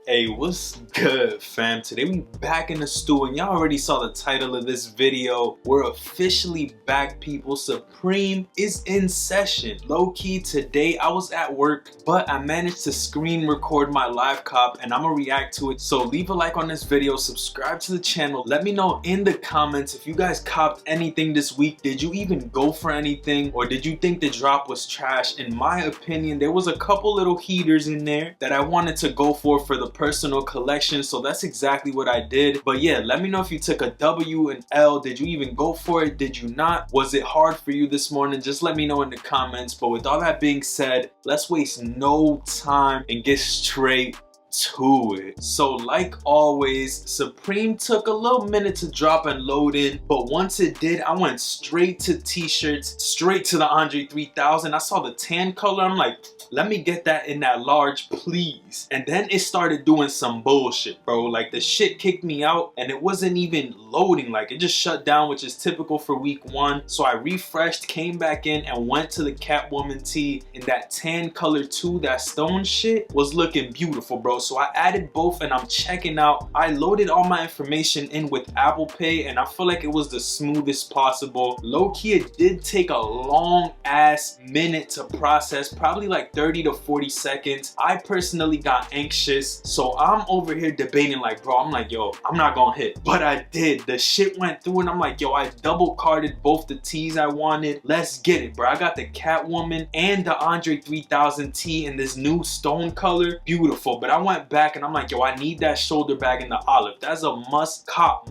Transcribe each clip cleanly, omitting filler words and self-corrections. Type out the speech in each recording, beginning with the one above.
Hey, what's good, fam? Today we back in the stew, and y'all already saw the title of this video. We're officially back, people. Supreme is in session. Low-key, today I was at work, but I managed to screen record my live cop, and I'm gonna react to it. So leave a like on this video, subscribe to the channel. Let me know in the comments if you guys copped anything this week. Did you even go for anything, or did you think the drop was trash? In my opinion, there was a couple little heaters in there that I wanted to go for the personal collection, so that's exactly what I did. But yeah, let me know if you took a W and L. Did you even go for it? Did you not? Was it hard for you this morning? Just let me know in the comments. But with all that being said, let's waste no time and get straight to it. So like always, Supreme took a little minute to drop and load in, but once it did, I went straight to t-shirts, straight to the Andre 3000. I saw the tan color, I'm like, let me get that in that large, please. And then it started doing some bullshit, bro. Like, the shit kicked me out and it wasn't even loading. Like, it just shut down, which is typical for week one. So I refreshed, came back in, and went to the Catwoman tee in that tan color too. That stone shit was looking beautiful, bro. So I added both and I'm checking out. I loaded all my information in with Apple Pay and I feel like it was the smoothest possible. Low-key, it did take a long ass minute to process, probably like 30 to 40 seconds. I personally got anxious, so I'm over here debating like, bro, I'm like, yo, I'm not gonna hit. But I did. The shit went through and I'm like, yo, I double carded both the tees I wanted. Let's get it, bro. I got the Catwoman and the Andre 3000 tee in this new stone color. Beautiful. But I went back and I'm like, yo, I need that shoulder bag in the olive. That's a must cop,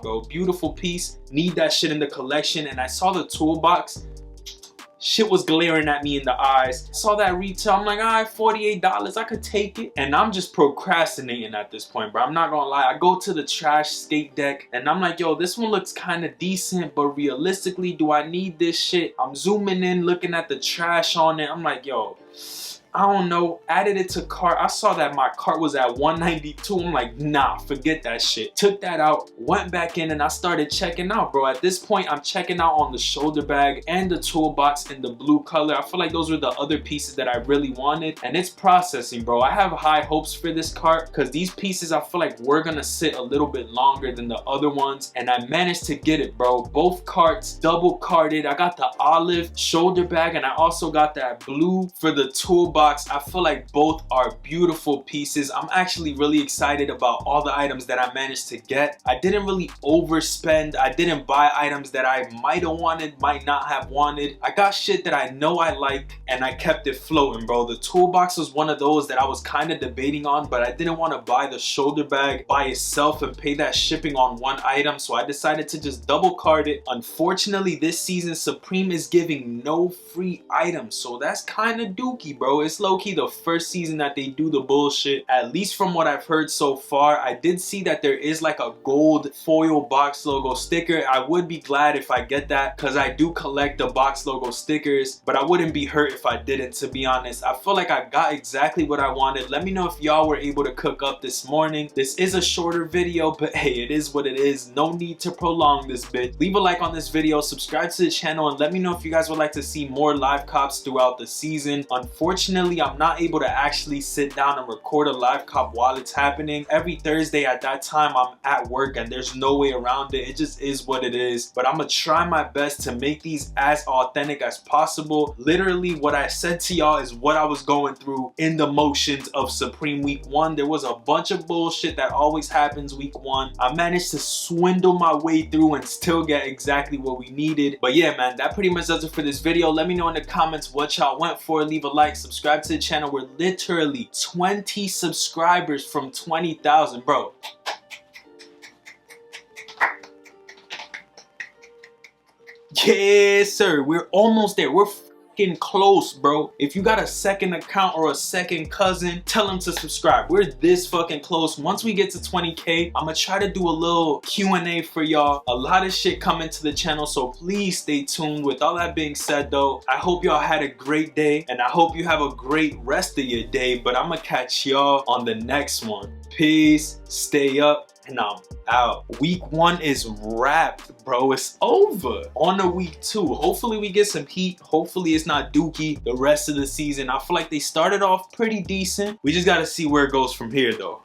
bro. Beautiful piece. Need that shit in the collection. And I saw the toolbox. Shit was glaring at me in the eyes. Saw that retail, I'm like, all right, $48, I could take it. And I'm just procrastinating at this point, bro. I'm not gonna lie. I go to the trash skate deck and I'm like, yo, this one looks kind of decent, but realistically, do I need this shit? I'm zooming in, looking at the trash on it. I'm like, yo, I don't know. Added it to cart. I saw that my cart was at $192. I'm like, nah, forget that shit. Took that out, went back in, and I started checking out, bro. At this point, I'm checking out on the shoulder bag and the toolbox in the blue color. I feel like those were the other pieces that I really wanted, and it's processing, bro. I have high hopes for this cart because these pieces, I feel like we're gonna sit a little bit longer than the other ones, and I managed to get it, bro. Both carts double carded. I got the olive shoulder bag, and I also got that blue for the toolbox. I feel like both are beautiful pieces. I'm actually really excited about all the items that I managed to get. I didn't really overspend. I didn't buy items that I might have wanted, might not have wanted. I got shit that I know I like and I kept it floating, bro. The toolbox was one of those that I was kind of debating on, but I didn't want to buy the shoulder bag by itself and pay that shipping on one item, so I decided to just double card it. Unfortunately, this season Supreme is giving no free items, so that's kind of dookie, bro. It's low-key the first season that they do the bullshit, at least from what I've heard so far. I did see that there is like a gold foil box logo sticker. I would be glad if I get that because I do collect the box logo stickers, but I wouldn't be hurt if I didn't, to be honest. I feel like I got exactly what I wanted. Let me know if y'all were able to cook up this morning. This is a shorter video, but hey, it is what it is. No need to prolong this bit. Leave a like on this video, subscribe to the channel, and let me know if you guys would like to see more live cops throughout the season. Unfortunately, I'm not able to actually sit down and record a live cop while it's happening. Every Thursday at that time, I'm at work and there's no way around it. It just is what it is. But I'm gonna try my best to make these as authentic as possible. Literally, what I said to y'all is what I was going through in the motions of Supreme week one. There was a bunch of bullshit that always happens week one. I managed to swindle my way through and still get exactly what we needed. But yeah, man, that pretty much does it for this video. Let me know in the comments what y'all went for. Leave a like, subscribe to the channel. We're literally 20 subscribers from 20,000, bro. Yes, sir. We're almost there. We're close, bro. If you got a second account or a second cousin, tell them to subscribe. We're this fucking close. Once we get to 20K, I'm gonna try to do a little Q&A for y'all. A lot of shit coming to the channel, so please stay tuned. With all that being said though, I hope y'all had a great day and I hope you have a great rest of your day, but I'm gonna catch y'all on the next one. Peace, stay up, and I'm out. Week one is wrapped, bro. It's over. On to week two. Hopefully we get some heat. Hopefully it's not dookie the rest of the season. I feel like they started off pretty decent. We just gotta see where it goes from here though.